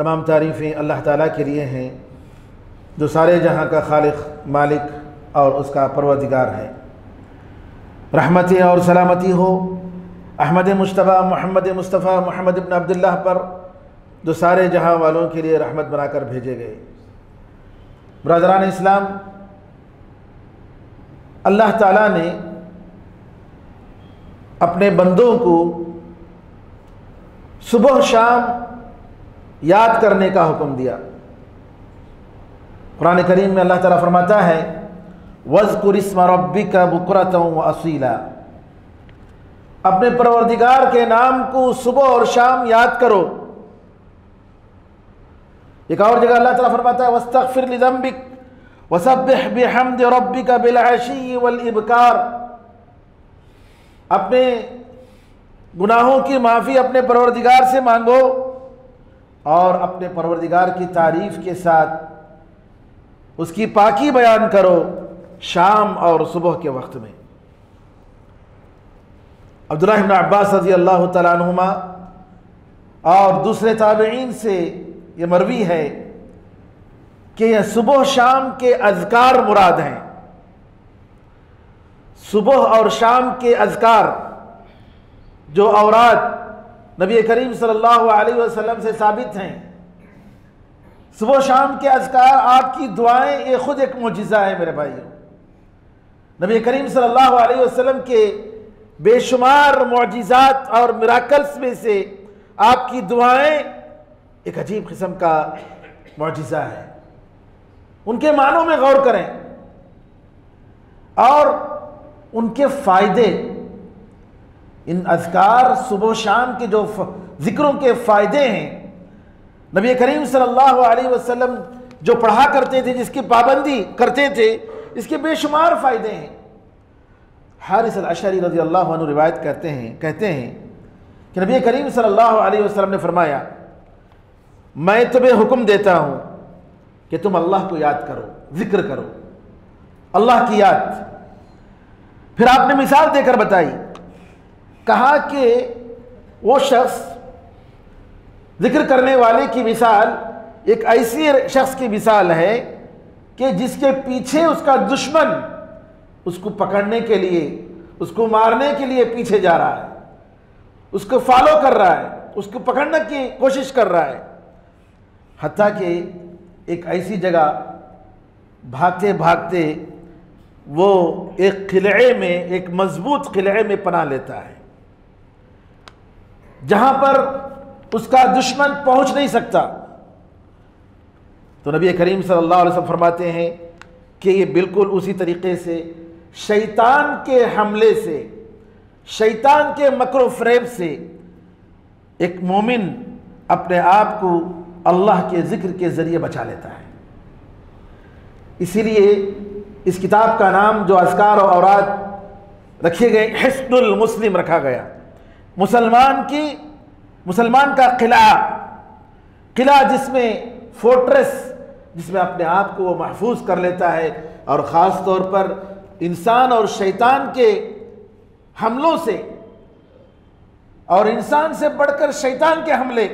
तमाम तारीफ़ें अल्लाह ताला के लिए हैं जो सारे जहां का खालिक, मालिक और उसका परवरदिगार है। रहमतें और सलामती हो अहमद मुश्तबा मोहम्मद इब्न अब्दुल्लाह पर जो सारे जहां वालों के लिए रहमत बनाकर भेजे गए। ब्रदरान इस्लाम, अल्लाह ताला ने अपने बंदों को सुबह शाम याद करने का हुक्म दिया। कुरान करीम में अल्लाह ताला फरमाता है वज़्कुर इस्म रब्बिका बुक्रतन व असीला, अपने परवरदिगार के नाम को सुबह और शाम याद करो। एक और जगह अल्लाह ताला फरमाता है वस्तगफिर लिज़ंबिक वसब्बिह बिहम्दि रब्बिका बिलअशी वल इबकार, अपने गुनाहों की माफ़ी अपने परवरदिगार से मांगो और अपने परवरदिगार की तारीफ़ के साथ उसकी पाकी बयान करो शाम और सुबह के वक्त में। अब्दुल्लाह इब्न अब्बास रज़ी अल्लाह तआला अन्हुमा और दूसरे ताबईन से ये मरवी है कि यह सुबह शाम के अज़कार मुराद हैं। सुबह और शाम के अज़कार जो औरात नबी करीम सल्लल्लाहु अलैहि वसल्लम से साबित हैं, सुबह शाम के अज़कार आपकी दुआएं, ये खुद एक मुजिज़ा है मेरे भाइयों। नबी करीम सल्लल्लाहु अलैहि वसल्लम के बेशुमार मुअजिज़ात और मिराकल्स में से आपकी दुआएं एक अजीब किस्म का मुअजिज़ा है। उनके मानों में गौर करें और उनके फ़ायदे, इन अज़कार सुबह शाम के जो ज़िक्रों के फ़ायदे हैं, नबी करीम सल्लल्लाहु अलैहि वसल्लम जो पढ़ा करते थे, जिसकी पाबंदी करते थे, इसके बेशुमार फ़ायदे हैं। हारिस अल-अशअरी रज़ी अल्लाहु अन्हु रिवायत कहते हैं कि नबी करीम सल्लल्लाहु अलैहि वसल्लम ने फरमाया मैं तुम्हें हुक्म देता हूँ कि तुम अल्लाह को याद करो, ज़िक्र करो, अल्लाह की याद। फिर आपने मिसाल देकर बताई, कहा कि वो शख्स, जिक्र करने वाले की मिसाल एक ऐसी शख्स की मिसाल है कि जिसके पीछे उसका दुश्मन उसको पकड़ने के लिए, उसको मारने के लिए पीछे जा रहा है, उसको फॉलो कर रहा है, उसको पकड़ने की कोशिश कर रहा है, हत्ता कि एक ऐसी जगह भागते भागते वो एक किले में, एक मजबूत किले में पनाह लेता है जहां पर उसका दुश्मन पहुंच नहीं सकता। तो नबी करीम सल्लल्लाहु अलैहि वसल्लम फरमाते हैं कि ये बिल्कुल उसी तरीके से शैतान के हमले से, शैतान के मकर फ़रेब से एक मोमिन अपने आप को अल्लाह के ज़िक्र के ज़रिए बचा लेता है। इसीलिए इस किताब का नाम जो अज़कार और औराद रखे गए, हिस्नुल मुस्लिम रखा गया। मुसलमान का किला जिसमें फोर्ट्रेस, जिसमें अपने आप को वो महफूज कर लेता है, और ख़ास तौर पर इंसान और शैतान के हमलों से, और इंसान से बढ़कर शैतान के हमले,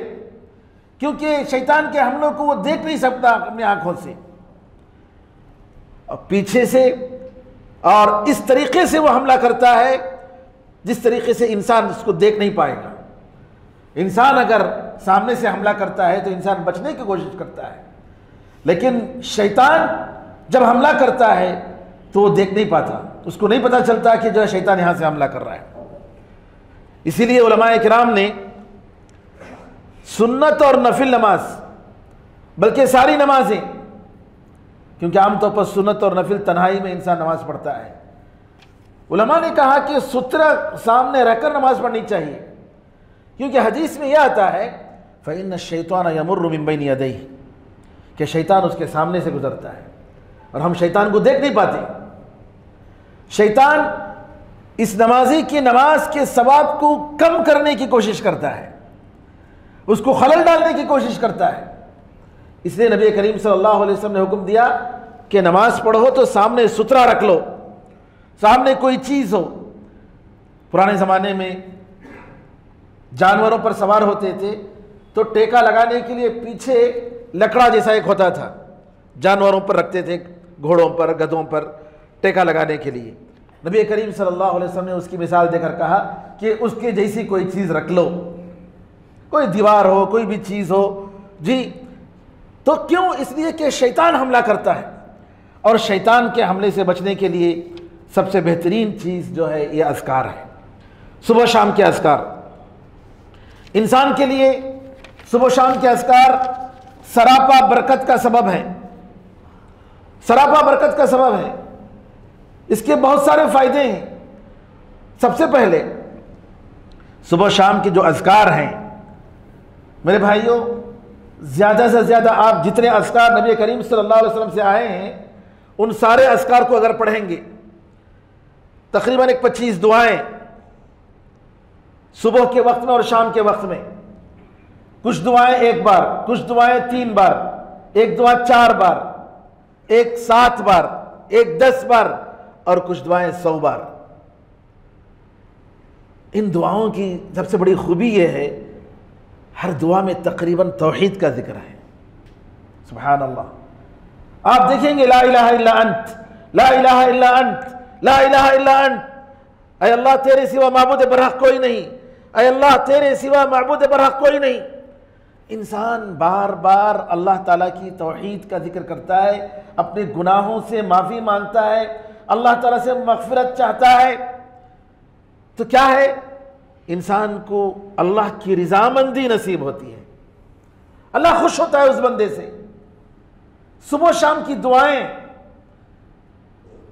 क्योंकि शैतान के हमलों को वो देख नहीं सकता अपनी आंखों से, और पीछे से, और इस तरीके से वो हमला करता है जिस तरीके से इंसान उसको देख नहीं पाएगा। इंसान अगर सामने से हमला करता है तो इंसान बचने की कोशिश करता है, लेकिन शैतान जब हमला करता है तो वो देख नहीं पाता, उसको नहीं पता चलता कि जो है शैतान यहां से हमला कर रहा है। इसीलिए उलमाए किराम ने सुन्नत और नफिल नमाज, बल्कि सारी नमाजें, क्योंकि आमतौर पर सुन्नत और नफिल तन्हाई में इंसान नमाज पढ़ता है, उलमा ने कहा कि सुतरा सामने रहकर नमाज पढ़नी चाहिए, क्योंकि हदीस में यह आता है फ़इन्न शैतान यमुर्रु मिन बैनि यदैहि, कि शैतान उसके सामने से गुजरता है और हम शैतान को देख नहीं पाते। शैतान इस नमाजी की नमाज के सवाब को कम करने की कोशिश करता है, उसको खलल डालने की कोशिश करता है। इसलिए नबी करीम सल्लल्लाहु अलैहि वसल्लम ने हुक्म दिया कि नमाज पढ़ो तो सामने सुतरा रख लो, सामने कोई चीज हो। पुराने जमाने में जानवरों पर सवार होते थे तो टेका लगाने के लिए पीछे लकड़ा जैसा एक होता था, जानवरों पर रखते थे, घोड़ों पर, गधों पर टेका लगाने के लिए। नबी करीम सल्लल्लाहु अलैहि वसल्लम ने उसकी मिसाल देकर कहा कि उसके जैसी कोई चीज रख लो, कोई दीवार हो, कोई भी चीज हो जी। तो क्यों? इसलिए कि शैतान हमला करता है, और शैतान के हमले से बचने के लिए सबसे बेहतरीन चीज जो है ये अज़कार है। सुबह शाम के अज़कार इंसान के लिए, सुबह शाम के अज़कार सरापा बरकत का सबब है, सरापा बरकत का सबब है। इसके बहुत सारे फायदे हैं। सबसे पहले सुबह शाम के जो अज़कार हैं, मेरे भाइयों, ज़्यादा से ज़्यादा आप जितने अज़कार नबी करीम सल्लल्लाहु अलैहि वसल्लम से आए हैं उन सारे अज़कार को अगर पढ़ेंगे, तकरीबन 25 दुआएं सुबह के वक्त में और शाम के वक्त में, कुछ दुआएं 1 बार, कुछ दुआएं 3 बार, एक दुआ 4 बार, एक 7 बार, एक 10 बार, और कुछ दुआएं 100 बार। इन दुआओं की सबसे बड़ी खूबी यह है, हर दुआ में तकरीबन तौहीद का जिक्र है। सुभान अल्लाह। आप देखेंगे ला इलाहा इल्ला अंत, ला इलाहा इल्ला अंत, ला इलाहा इल्ला अंत, ऐ अल्लाह तेरे सिवा माबूद बरहक कोई नहीं, ऐ अल्लाह तेरे सिवा माबूद बरहक कोई नहीं। इंसान बार बार अल्लाह ताला की तौहीद का जिक्र करता है, अपने गुनाहों से माफ़ी मांगता है, अल्लाह ताला से मग़फ़िरत चाहता है। तो क्या है, इंसान को अल्लाह की रज़ामंदी नसीब होती है, अल्लाह खुश होता है उस बंदे से। सुबह शाम की दुआएं,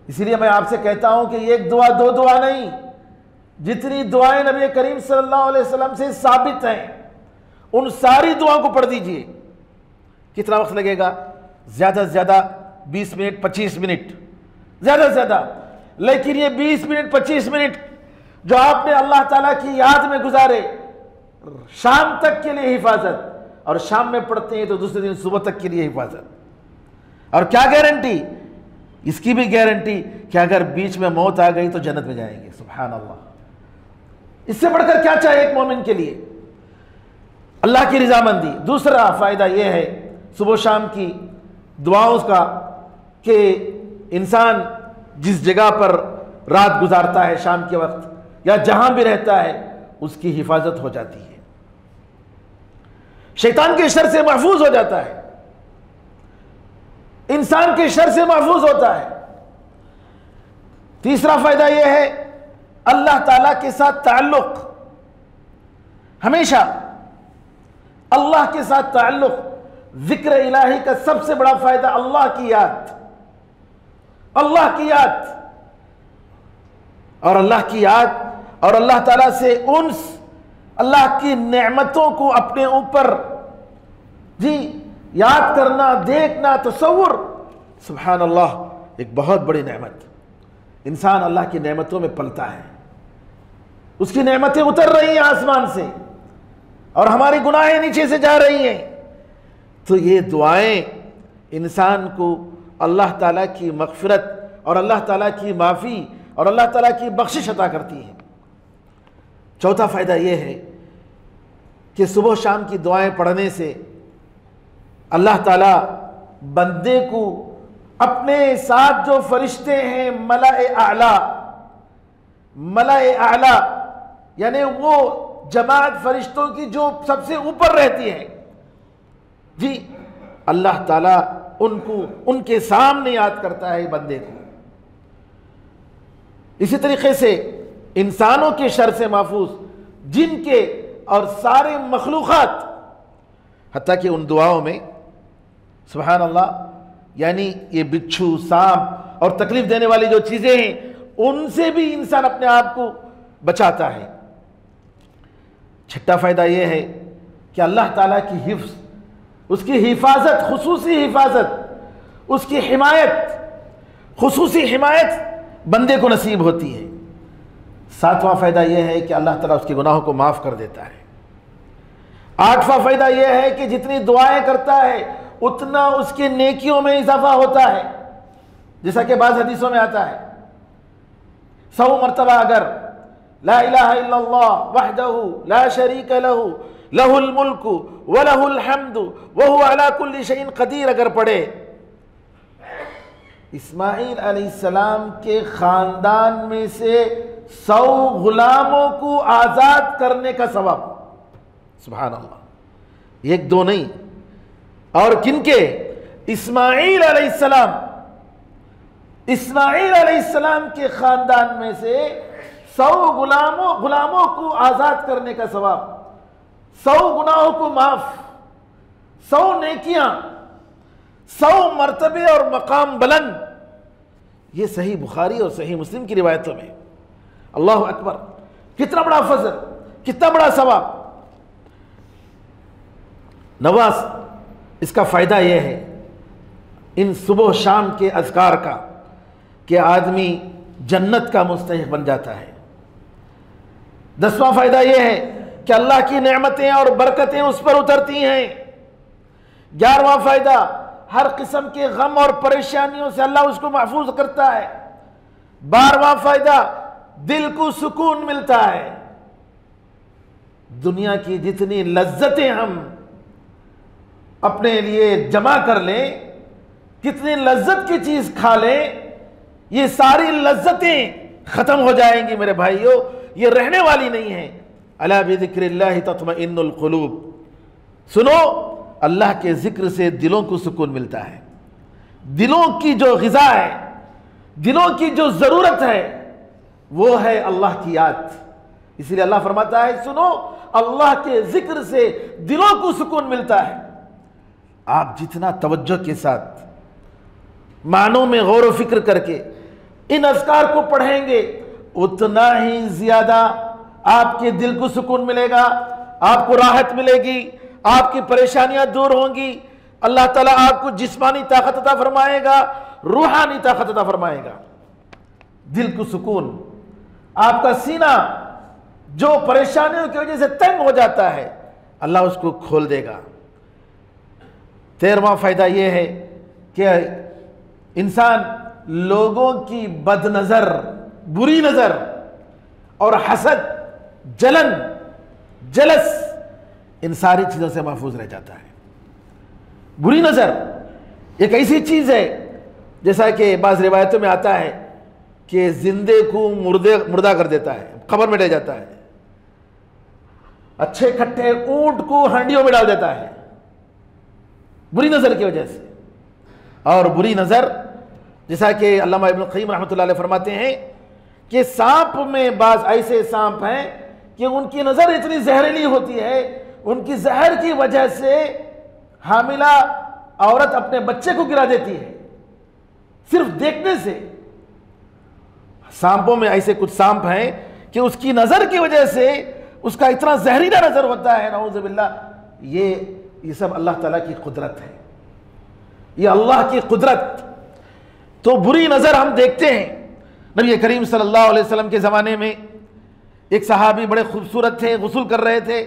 इसीलिए मैं आपसे कहता हूं कि एक दुआ 2 दुआ नहीं, जितनी दुआएं नबी करीम सल्लल्लाहु अलैहि वसल्लम से साबित हैं उन सारी दुआओं को पढ़ दीजिए। कितना वक्त लगेगा? ज्यादा से ज्यादा 20 मिनट, 25 मिनट, ज्यादा से ज्यादा। लेकिन ये 20 मिनट 25 मिनट जो आपने अल्लाह ताला की याद में गुजारे, शाम तक के लिए हिफाजत, और शाम में पढ़ते हैं तो दूसरे दिन सुबह तक के लिए हिफाजत। और क्या गारंटी? इसकी भी गारंटी कि अगर बीच में मौत आ गई तो जन्नत में जाएंगे। सुभान अल्लाह। इससे बढ़कर क्या चाहिए एक मोमिन के लिए? अल्लाह की रज़ामंदी। दूसरा फायदा यह है सुबह शाम की दुआओं का कि इंसान जिस जगह पर रात गुजारता है शाम के वक्त, या जहां भी रहता है, उसकी हिफाजत हो जाती है, शैतान के शर से महफूज हो जाता है, इंसान के शर से महफूज होता है। तीसरा फायदा यह है अल्लाह ताला के साथ ताल्लुक, हमेशा अल्लाह के साथ ताल्लुक। जिक्र इलाही का सबसे बड़ा फायदा अल्लाह की याद, अल्लाह की याद, और अल्लाह की याद और अल्लाह ताला से उन्स, अल्लाह की नेमतों को अपने ऊपर जी याद करना, देखना, तसव्वुर। सुभान अल्लाह, एक बहुत बड़ी नेमत। इंसान अल्लाह की नेमतों में पलता है, उसकी नेमतें उतर रही हैं आसमान से और हमारी गुनाहें नीचे से जा रही हैं। तो ये दुआएं इंसान को अल्लाह ताला की मग़फ़िरत और अल्लाह ताला की माफ़ी और अल्लाह ताला की बख्शिश अता करती हैं। चौथा फ़ायदा ये है कि सुबह शाम की दुआएं पढ़ने से अल्लाह ताला बंदे को अपने साथ जो फरिश्ते हैं मलाए आला यानी वो जमात फरिश्तों की जो सबसे ऊपर रहती है जी, अल्लाह ताला उनको उनके सामने याद करता है बंदे को। इसी तरीके से इंसानों के शर से महफूज, जिनके और सारे मखलूक़ात, हत्ता कि उन दुआओं में सुभान अल्लाह, यानी ये बिच्छू, सांप और तकलीफ देने वाली जो चीज़ें हैं उनसे भी इंसान अपने आप को बचाता है। छठा फ़ायदा यह है कि अल्लाह ताला की हिफ्ज़, उसकी हिफाजत, खुसूसी हिफाजत, उसकी हिमायत, खुसूसी हिमायत बंदे को नसीब होती है। सातवां फ़ायदा यह है कि अल्लाह ताला उसके गुनाहों को माफ़ कर देता है। आठवां फ़ायदा यह है कि जितनी दुआएं करता है उतना उसके नेकियों में इजाफा होता है। जैसा कि बाज़ हदीसों में आता है 100 मरतबा अगर ला इलाहा इल्लल्लाह वहदहु ला शरीका लहू लहुल मुल्कु व लहुल हम्दु व हुवा अला कुल्ली शैइन कदीर अगर पढ़े, इस्माइल अलैहिस्सलाम के खानदान में से 100 गुलामों को आज़ाद करने का सवाब। सुभान अल्लाह, एक दो नहीं, और किनके? इस्माइल अलैहिस्सलाम के खानदान में से 100 गुलामों को आज़ाद करने का सवाब, 100 गुनाहों को माफ, 100 नेकियां, 100 मर्तबे और मकाम बुलंद। ये सही बुखारी और सही मुस्लिम की रिवायतों में। अल्लाह अकबर, कितना बड़ा फजल, कितना बड़ा सवाब। नवाज इसका फ़ायदा यह है इन सुबह शाम के अज़कार का कि आदमी जन्नत का मुस्तहिक़ बन जाता है। 10वां फ़ायदा यह है कि अल्लाह की नेमतें और बरकतें उस पर उतरती हैं। 11वां फ़ायदा, हर किस्म के गम और परेशानियों से अल्लाह उसको महफूज करता है। 12वां फ़ायदा, दिल को सुकून मिलता है। दुनिया की जितनी लज्जतें हम अपने लिए जमा कर लें, कितनी लज्जत की चीज खा लें, ये सारी लज्जतें खत्म हो जाएंगी मेरे भाइयों, ये रहने वाली नहीं है। अला बिज़िक्रिल्लाहि तत्मइन्नुल क़ुलूब, सुनो, अल्लाह के जिक्र से दिलों को सुकून मिलता है। दिलों की जो ग़िज़ा है, दिलों की जो ज़रूरत है, वो है अल्लाह की याद। इसलिए अल्लाह फरमाता है, सुनो, अल्लाह के जिक्र से दिलों को सुकून मिलता है। आप जितना तवज्जो के साथ मानों में गौर व फिक्र करके इन अज़कार को पढ़ेंगे, उतना ही ज़्यादा आपके दिल को सुकून मिलेगा, आपको राहत मिलेगी, आपकी परेशानियां दूर होंगी। अल्लाह ताला आपको जिस्मानी ताकत अता फरमाएगा, रूहानी ताकत अता फरमाएगा। दिल को सुकून, आपका सीना जो परेशानियों की वजह से तंग हो जाता है, अल्लाह उसको खोल देगा। 13वां फ़ायदा यह है कि इंसान लोगों की बदनज़र, बुरी नज़र और हसद, जलन, जलस, इन सारी चीज़ों से महफूज रह जाता है। बुरी नज़र एक ऐसी चीज़ है, जैसा कि बाज़ रिवायतों में आता है कि जिंदे को मुर्दा कर देता है, कब्र में ले जाता है। अच्छे खट्टे ऊंट को हंडियों में डाल देता है बुरी नज़र की वजह से। और बुरी नज़र, जैसा कि अल्लामा इब्न क़य्यिम रहमतुल्लाह अलैह फरमाते हैं कि सांप में बाज़ ऐसे सांप हैं कि उनकी नज़र इतनी जहरीली होती है, उनकी जहर की वजह से हामिला औरत अपने बच्चे को गिरा देती है सिर्फ देखने से। सांपों में ऐसे कुछ सांप हैं कि उसकी नज़र की वजह से उसका इतना जहरीला नज़र होता है, नऊज़ु बिल्लाह। ये सब अल्लाह ताला की कुदरत है, ये अल्लाह की कुदरत। तो बुरी नज़र हम देखते हैं। नबी करीम सल्लल्लाहु अलैहि वसल्लम के ज़माने में एक सहाबी बड़े खूबसूरत थे, गुस्ल कर रहे थे,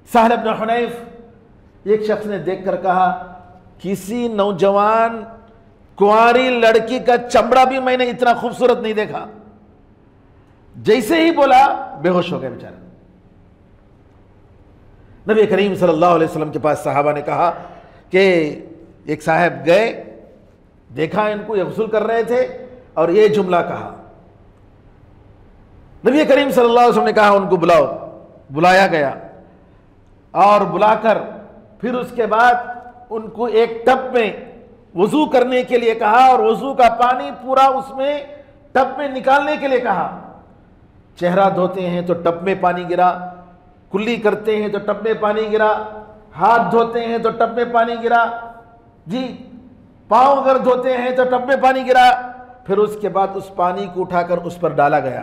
सहल इब्न हुनैफ। एक शख्स ने देखकर कहा, किसी नौजवान कुंवारी लड़की का चमड़ा भी मैंने इतना खूबसूरत नहीं देखा। जैसे ही बोला बेहोश हो गए बेचारा। नबी करीम सल्लल्लाहु अलैहि वसल्लम के पास सहाबा ने कहा कि एक साहब गए, देखा इनको ये गुस्ल कर रहे थे और ये जुमला कहा। नबी करीम सल्लल्लाहु अलैहि वसल्लम ने कहा उनको बुलाओ। बुलाया गया और बुलाकर फिर उसके बाद उनको एक टब में वजू करने के लिए कहा और वजू का पानी पूरा उसमें टब में निकालने के लिए कहा। चेहरा धोते हैं तो टब में पानी गिरा, कुल्ली करते हैं तो टब में पानी गिरा, हाथ धोते हैं तो टब में पानी गिरा, जी पांव अगर धोते हैं तो टब में पानी गिरा। फिर उसके बाद उस पानी को उठाकर उस पर डाला गया।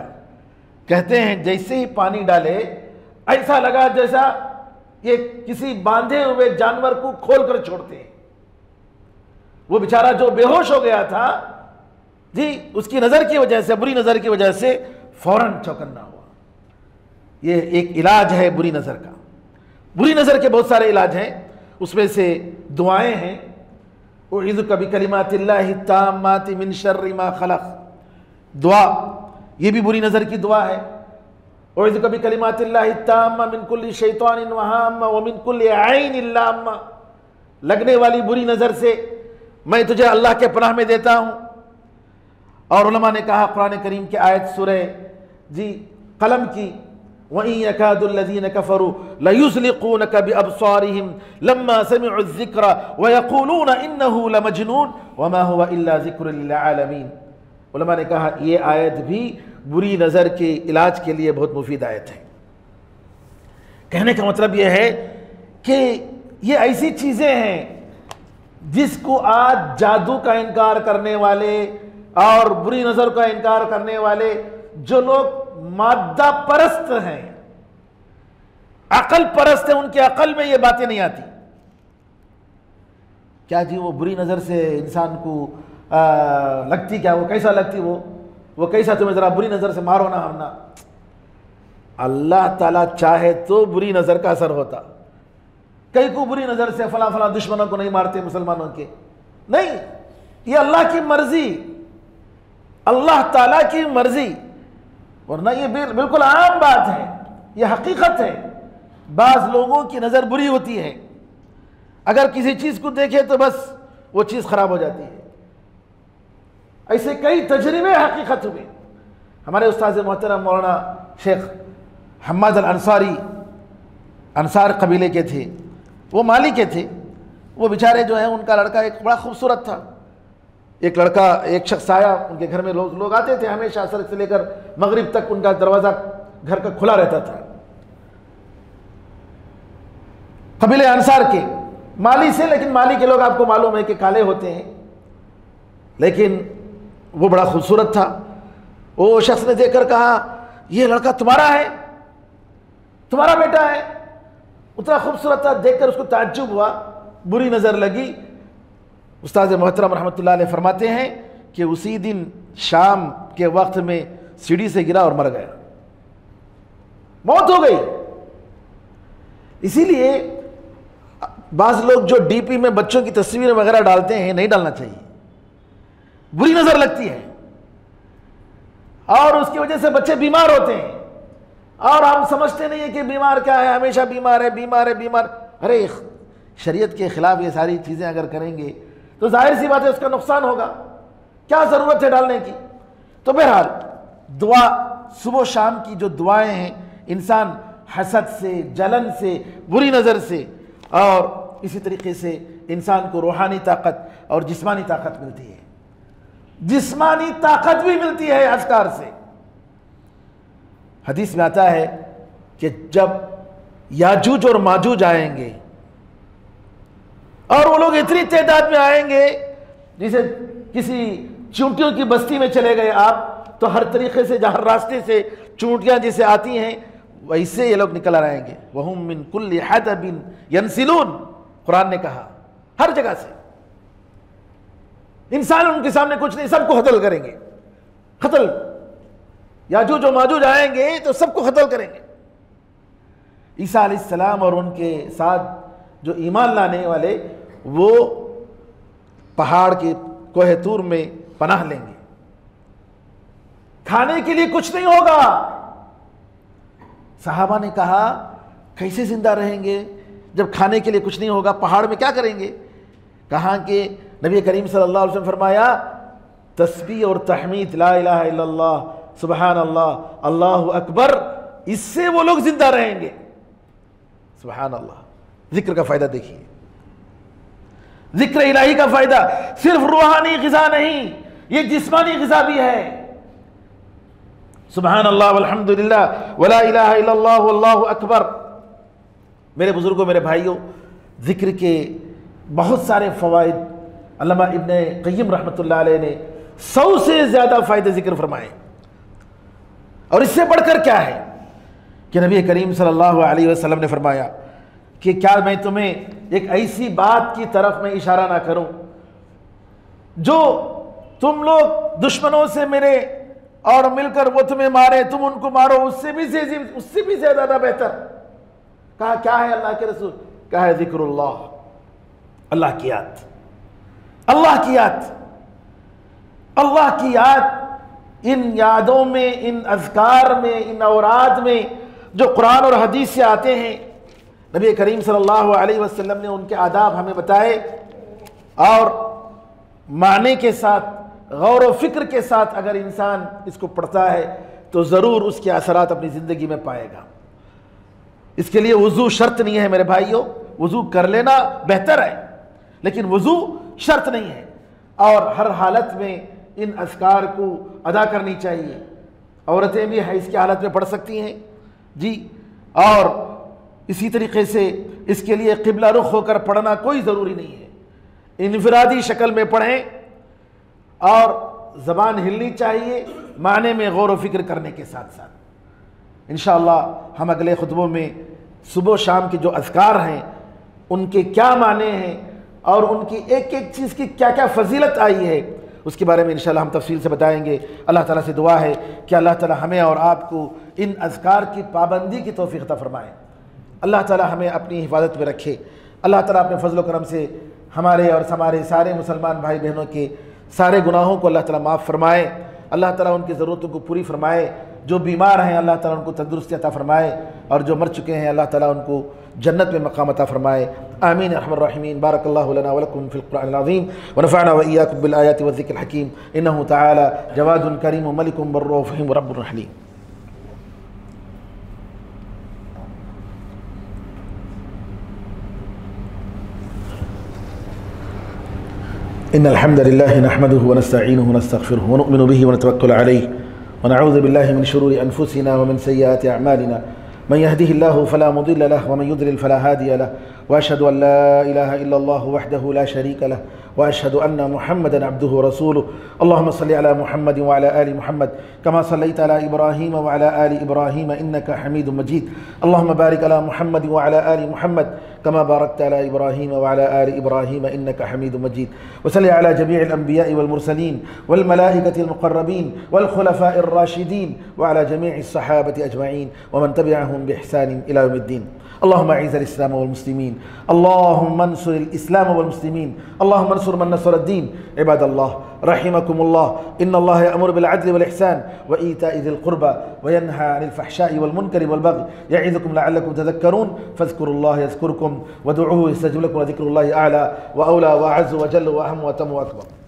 कहते हैं जैसे ही पानी डाले ऐसा लगा जैसा ये किसी बांधे हुए जानवर को खोलकर छोड़ते हैं। वो बेचारा जो बेहोश हो गया था जी, उसकी नजर की वजह से, बुरी नजर की वजह से फौरन चौकन्ना हुआ। ये एक इलाज है बुरी नजर का। बुरी नजर के बहुत सारे इलाज हैं, उसमें से दुआएं हैं। उईज़ुका बिकलिमातिल्लाहि ताम्माति मिन शर्रि मा खलक़, दुआ ये भी बुरी नजर की दुआ है। उईज़ुका बिकलिमातिल्लाहि ताम्मा मिन कुल्ली शैतानिन व हाम्मा व मिन कुल्ली ऐनिन लाम्मा, लगने वाली बुरी नजर से मैं तुझे अल्लाह के पनाह में देता हूं। और उलमा ने कहा कुरान करीम की आयत सूरह जी कलम की, वइन यकादुल्लज़ीन कफ़रू लयुज़लिक़ूनका बिअबसारिहिम लम्मा समिअु ज़िक्रा व यक़ूलून इन्नहु लमजनून वमा हुवा इल्ला ज़िक्रुल लिल आलमीन। उलमा ने कहा यह आयत भी बुरी नज़र के इलाज के लिए बहुत मुफीद आयत है। कहने का मतलब यह है कि ये ऐसी चीज़ें हैं जिसको आज जादू का इनकार करने वाले और बुरी नज़र का इनकार करने वाले जो लोग मादा परस्त हैं, अकल परस्त हैं, उनके अकल में ये बातें नहीं आती। क्या जी वो बुरी नज़र से इंसान को लगती, क्या वो कैसा लगती, वो कैसा, तुम्हें ज़रा बुरी नज़र से मारो ना हमना। अल्लाह ताला चाहे तो बुरी नज़र का असर होता। कई को बुरी नज़र से फला फला दुश्मनों को नहीं मारते मुसलमानों के, नहीं, ये अल्लाह की मर्जी, अल्लाह ताला की मर्जी। वरना ये बिल्कुल आम बात है, ये हकीकत है। बाज लोगों की नज़र बुरी होती है, अगर किसी चीज़ को देखे तो बस वो चीज़ खराब हो जाती है। ऐसे कई तजर्बे हकीकत हुए। हमारे उस्ताद मोहतरम मौलाना शेख हम्माद अल अंसारी, अंसार कबीले के थे, वो माली के थे। वो बेचारे जो हैं, उनका लड़का एक बड़ा खूबसूरत था। एक लड़का, एक शख्स आया उनके घर में, लोग आते थे हमेशा, असर से लेकर मगरिब तक उनका दरवाज़ा घर का खुला रहता था। कबीले अंसार के माली से, लेकिन माली के लोग आपको मालूम है कि काले होते हैं, लेकिन वो बड़ा खूबसूरत था। वो शख्स ने देखकर कहा ये लड़का तुम्हारा है, तुम्हारा बेटा है। उतना खूबसूरत था, देखकर उसको ताज्जुब हुआ, बुरी नज़र लगी। उस्ताद मोहतरम रहमतुल्लाह अलैह फरमाते हैं कि उसी दिन शाम के वक्त में सीढ़ी से गिरा और मर गया, मौत हो गई। इसीलिए बाज़ लोग जो डीपी में बच्चों की तस्वीरें वगैरह डालते हैं, नहीं डालना चाहिए, बुरी नज़र लगती है और उसकी वजह से बच्चे बीमार होते हैं। और हम समझते नहीं है कि बीमार क्या है, हमेशा बीमार है, बीमार है, बीमार। अरे शरीयत के खिलाफ ये सारी चीज़ें अगर करेंगे तो जाहिर सी बात है उसका नुकसान होगा, क्या ज़रूरत है डालने की। तो बहरहाल दुआ, सुबह शाम की जो दुआएं हैं, इंसान हसद से, जलन से, बुरी नज़र से, और इसी तरीके से इंसान को रूहानी ताकत और जिस्मानी ताकत मिलती है। जिस्मानी ताकत भी मिलती है अज़कार से। हदीस में आता है कि जब याजूज और माजूज आएंगे और वो लोग इतनी तादाद में आएंगे, जैसे किसी चूंटियों की बस्ती में चले गए आप, तो हर तरीके से, जहर रास्ते से चूंटियां जैसे आती हैं वैसे ये लोग निकल आएंगे। वहुम मिन कुल्ली हदबिन यंसिलून, कुरान ने कहा हर जगह से। इंसान उनके सामने कुछ नहीं, सबको कत्ल करेंगे, कत्ल, याजूज और माजूज आएंगे तो सबको कत्ल करेंगे। ईसा अलैहिस्सलाम और उनके साथ जो ईमान लाने वाले वो पहाड़ के कोहे तूर में पनाह लेंगे, खाने के लिए कुछ नहीं होगा। सहाबा ने कहा कैसे जिंदा रहेंगे जब खाने के लिए कुछ नहीं होगा, पहाड़ में क्या करेंगे? कहा कि नबी करीम सल्लल्लाहु अलैहि वसल्लम फरमाया तस्बीह और तहमीद, ला इलाहा इल्लल्लाह, सुबहान अल्लाह, अल्लाहु अकबर, इससे वो लोग जिंदा रहेंगे। सुबहान अल्लाह। जिक्र का फायदा देखिए, जिक्र इलाही का फायदा सिर्फ रूहानी ग़िज़ा नहीं, ये जिस्मानी ग़िज़ा भी है। सुबहान अल्लाह वल्हम्दुलिल्लाह वला इलाहा इल्लल्लाह वल्लाहु अकबर। मेरे बुजुर्गों, मेरे भाइयों, जिक्र के बहुत सारे फ़वाइद अल्लामा इब्ने क़य्यिम रहमतुल्लाह अलैह ने 100 से ज़्यादा फ़ायदे जिक्र फरमाए। और इससे बढ़कर क्या है कि नबी करीम सल्लल्लाहु अलैहि वसल्लम ने फरमाया कि क्या मैं तुम्हें एक ऐसी बात की तरफ में इशारा ना करूं जो तुम लोग दुश्मनों से मिले और मिलकर वो तुम्हें मारे, तुम उनको मारो, उससे भी ज्यादा बेहतर। कहा क्या है अल्लाह के रसूल? कहा है जिक्रुल्लाह, अल्लाह की याद, अल्लाह की याद, अल्लाह की याद। इन यादों में, इन अज़कार में, इन औराद में जो कुरान और हदीस से आते हैं, नबी करीम सल्लल्लाहु अलैहि वसल्लम ने उनके आदाब हमें बताए और माने के साथ, गौर व फिक्र के साथ अगर इंसान इसको पढ़ता है तो ज़रूर उसके असरात अपनी ज़िंदगी में पाएगा। इसके लिए वज़ू शर्त नहीं है मेरे भाइयों, वज़ू कर लेना बेहतर है लेकिन वज़ू शर्त नहीं है। और हर हालत में इन अज़कार को अदा करनी चाहिए। औरतें भी हैज़ की हालत में पढ़ सकती हैं जी, और इसी तरीके से इसके लिए क़िबला रुख होकर पढ़ना कोई ज़रूरी नहीं है, इनफरादी शक्ल में पढ़ें और ज़बान हिलनी चाहिए, माने में गौर व फिक्र करने के साथ साथ। इंशाअल्लाह हम अगले खुतबों में सुबह शाम के जो अज़कार हैं उनके क्या माने हैं और उनकी एक एक चीज़ की क्या क्या फजीलत आई है उसके बारे में इंशाअल्लाह हम तफसील से बताएंगे। अल्लाह ताला से दुआ है कि अल्लाह ताला हमें और आपको इन अज़कार की पाबंदी की तौफ़ीक़ अता फ़रमाए। अल्लाह ताला हमें अपनी हिफाजत में रखे। अल्लाह ताला अपने फजल करम से हमारे और हमारे सारे मुसलमान भाई बहनों के सारे गुनाहों को अल्लाह ताला माफ़ फरमाए। अल्लाह ताला उनकी ज़रूरतों को पूरी फरमाए। जो बीमार हैं अल्लाह ताला उनको तंदुरुस्ती अता फरमाए और जो मर चुके हैं अल्लाह ताला उनको जन्नत में मकाम अता फरमाए। आमीन या अर्हमर राहिमीन। बारकल्लाहु लना व लकुम फ़िल क़ुरआनिल अज़ीम व नफ़अना व इय्याकुम बिल आयाति व ज़िक्रिल हकीम। इन्नहु तआला जवादुन करीमुन मलिकुन बर्रुन रहीमुन रब्बुर रहीम। इन्नल हम्दलिल्लाहि नहमदुहु व नस्तईनुहु व नस्तगफिरुहु व नु'मिनु बिही व नतवक्कलु अलैहि व नऊज़ु बिल्लाहि मिन शुरूरि अनफुसिना व मिन सय्यिआति अअमालिना मन यहदिहिल्लाहु फला मुदिल्ल लहु व मन युद्लिल फला हादिय लहु व अशहदु अन ला इलाहा इल्लल्लाहु वहदहु ला शरीक लहु व अशहदु अन्न मुहम्मदन अब्दुहु व रसूलुहु। अल्लाहुम्मा सल्लि अला मुहम्मद व अला आलि मुहम्मद कमा सल्लैता अला इब्राहीम व अला आलि इब्राहीम इन्नका हमीदुम मजीद। अल्लाहुम्मा बारिक अला मुहम्मद व अला आलि मुहम्मद कमा बारकता अला इब्राहीम व अला आलि इब्राहीम इन्नका हमीदुम मजीद। व सल्लि अला जमीइल अंबियाइ वल मुरसलीन वल मलाइकतिल मुक़र्रबीन वल खुलफ़ाइर राशिदीन व अला जमीइस सहाबति अजमईन व मन तबिअहुम बिइहसान इला यौमिद्दीन। अल्लाहुम्मा अइज़्ज़िल इस्लाम वल मुस्लिमीन, अल्लाहुम्मा अंसुरिल इस्लाम वल मुस्लिमीन, अल्लाहुम्मा अंसुर मन नसरद्दीन। इबादल्लाह रहिमकुमुल्लाह, इन्नल्लाह यअमुरु बिल अद्लि वल इहसान व ईताइ ज़िल क़ुर्बा व यन्हा अनिल फ़हशाइ वल मुनकरि वल बग़य यइज़ुकुम लअल्लकुम तज़क्करून। फ़ज़्कुरुल्लाह यज़्कुरुकुम वदऊहु यस्तजिब लकुम व ज़िक्रुल्लाहि अअला व औला व अअज़्ज़ु व जल्ल व अहम व अतम व अकबर।